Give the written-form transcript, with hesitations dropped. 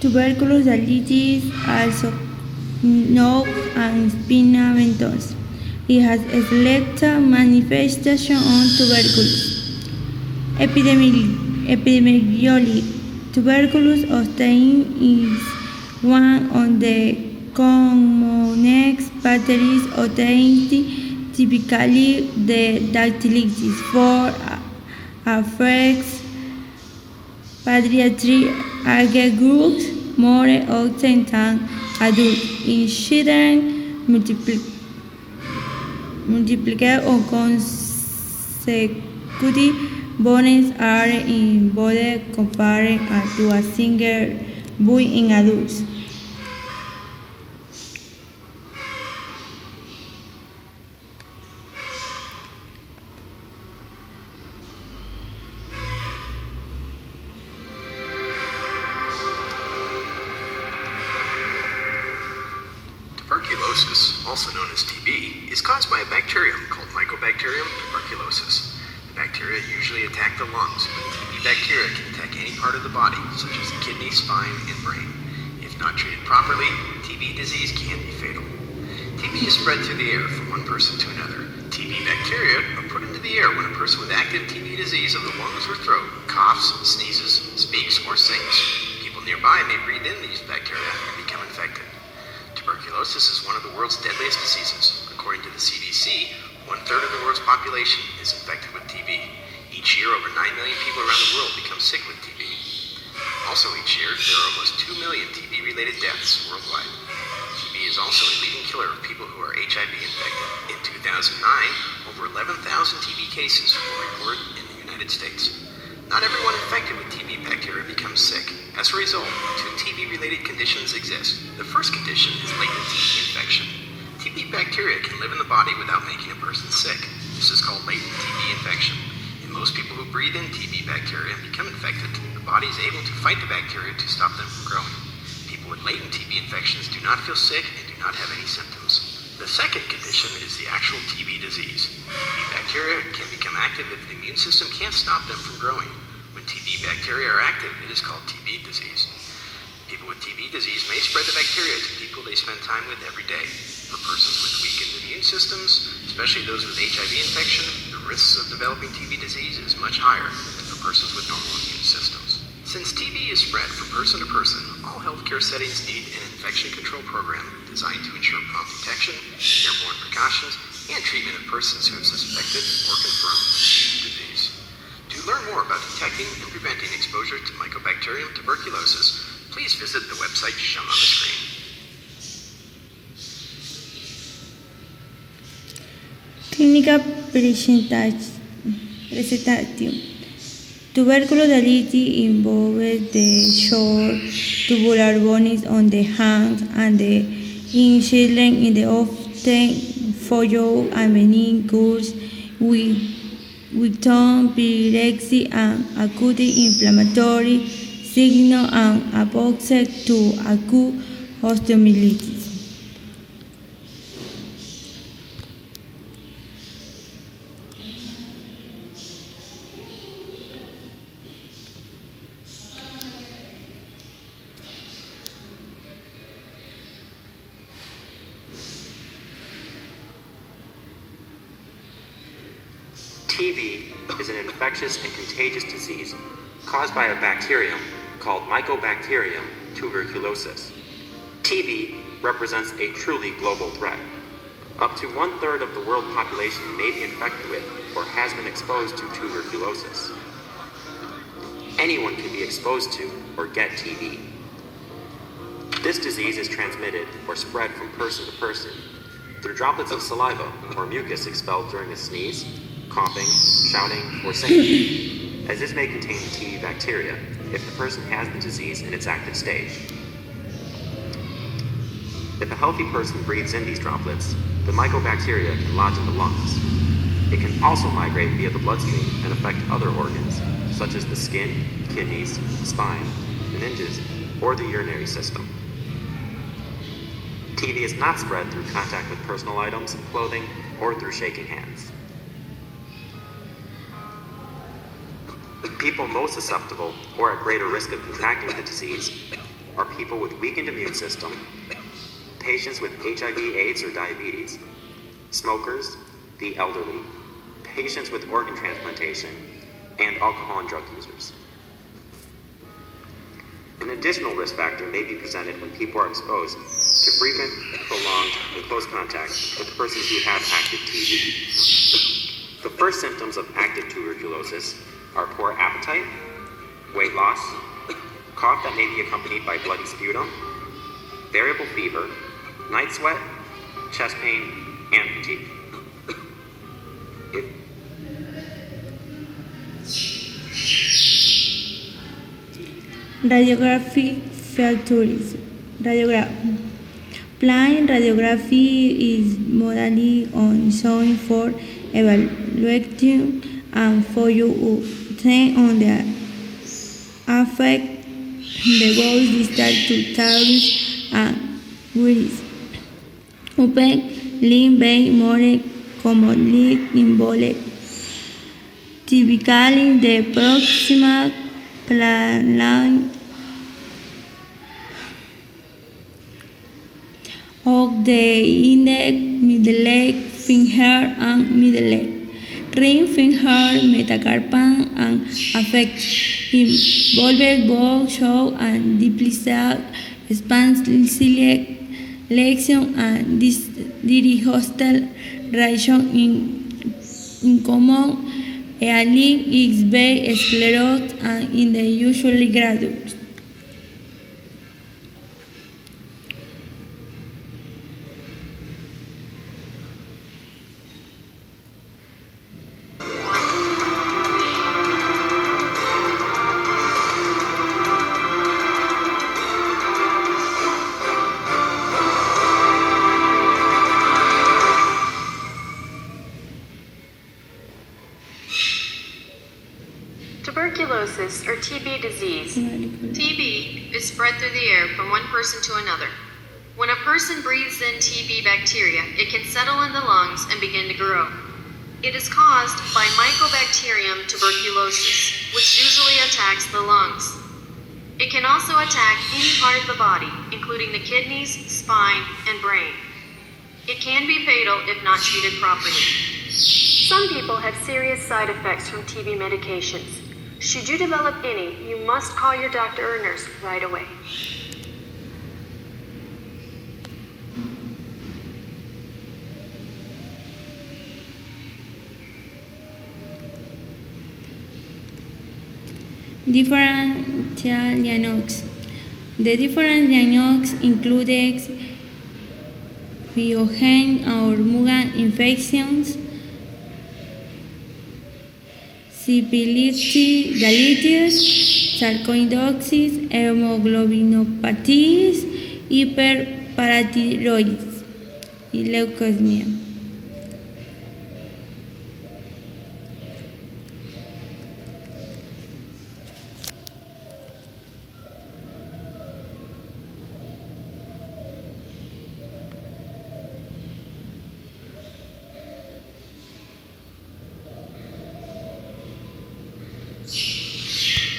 tuberculosis, also known as spina ventosa. It has a select manifestation on tuberculosis. Epidemiology. Tuberculosis obtained is one of the commonest bacteria obtained, typically the dactylitis, for affects pediatric age groups more often than adults. In children, multiplied or consecutive bones are in body compared to a single bone in adults. Tuberculosis, also known as TB, is caused by a bacterium called Mycobacterium tuberculosis. The bacteria usually attack the lungs, but TB bacteria can attack any part of the body, such as the kidney, spine, and brain. If not treated properly, TB disease can be fatal. TB is spread through the air from one person to another. TB bacteria are put into the air when a person with active TB disease of the lungs or throat coughs, sneezes, speaks, or sings. People nearby may breathe in these bacteria and become infected. Tuberculosis is one of the world's deadliest diseases. According to the CDC, 1/3 of the world's population is infected with TB. Each year, over 9 million people around the world become sick with TB. Also each year, there are almost 2 million TB-related deaths worldwide. TB is also a leading killer of people who are HIV infected. In 2009, over 11,000 TB cases were reported in the United States. Not everyone infected with TB bacteria becomes sick. As a result, 2 TB-related conditions exist. The first condition is latent TB infection. TB bacteria can live in the body without making a person sick. This is called latent TB infection. In most people who breathe in TB bacteria and become infected, the body is able to fight the bacteria to stop them from growing. People with latent TB infections do not feel sick and do not have any symptoms. The second condition is the actual TB disease. TB bacteria can become active if the immune system can't stop them from growing. When TB bacteria are active, it is called TB disease. People with TB disease may spread the bacteria to people they spend time with every day. For persons with weakened immune systems, especially those with HIV infection, the risks of developing TB disease is much higher than for persons with normal immune systems. Since TB is spread from person to person, all healthcare settings need an infection control program designed to ensure prompt detection, airborne precautions, and treatment of persons who have suspected or confirmed TB disease. To learn more about detecting and preventing exposure to Mycobacterium tuberculosis, please visit the website shown on the screen. Clinical presentation. Tuberculosis involves the short tubular bones on the hands and in children in the often followed and benign course with some pyrexia and acute inflammatory signal and opposite to acute osteomyelitis. TB is an infectious and contagious disease caused by a bacterium called Mycobacterium tuberculosis. TB represents a truly global threat. Up to 1/3 of the world population may be infected with or has been exposed to tuberculosis. Anyone can be exposed to or get TB. This disease is transmitted or spread from person to person through droplets of saliva or mucus expelled during a sneeze, coughing, shouting, or singing, as this may contain TB bacteria if the person has the disease in its active stage. If a healthy person breathes in these droplets, the mycobacteria can lodge in the lungs. It can also migrate via the bloodstream and affect other organs, such as the skin, kidneys, spine, meninges, or the urinary system. TB is not spread through contact with personal items, clothing, or through shaking hands. People most susceptible or at greater risk of contracting the disease are people with weakened immune system, patients with HIV, AIDS, or diabetes, smokers, the elderly, patients with organ transplantation, and alcohol and drug users. An additional risk factor may be presented when people are exposed to frequent, prolonged, and close contact with persons who have active TB. The first symptoms of active tuberculosis are poor appetite, weight loss, cough that may be accompanied by bloody sputum, variable fever, night sweat, chest pain, and fatigue. Radiographic features. Plain radiography is modality on showing for evaluation and for you obtain on the affect the bones distal to tarsus and gyrus. Open limb vein more commonly involved. Typically, the proximal plane of the index, middle leg, finger, and middle leg. Ring finger, metacarpal, and affect involved bone, jaw, and diplicate expansive lesion and dirihostal region in common. A limb is very sclerosed and in the usually graduates. Tuberculosis, or TB disease. TB is spread through the air from one person to another. When a person breathes in TB bacteria, it can settle in the lungs and begin to grow. It is caused by Mycobacterium tuberculosis, which usually attacks the lungs. It can also attack any part of the body, including the kidneys, spine, and brain. It can be fatal if not treated properly. Some people have serious side effects from TB medications. Should you develop any, you must call your doctor or nurse right away. Differential diagnosis. The different diagnosis includes pyogen or mugan infections, syphilitis, sarcoidosis, hemoglobinopathies, hyperparathyroidism, y leucemia.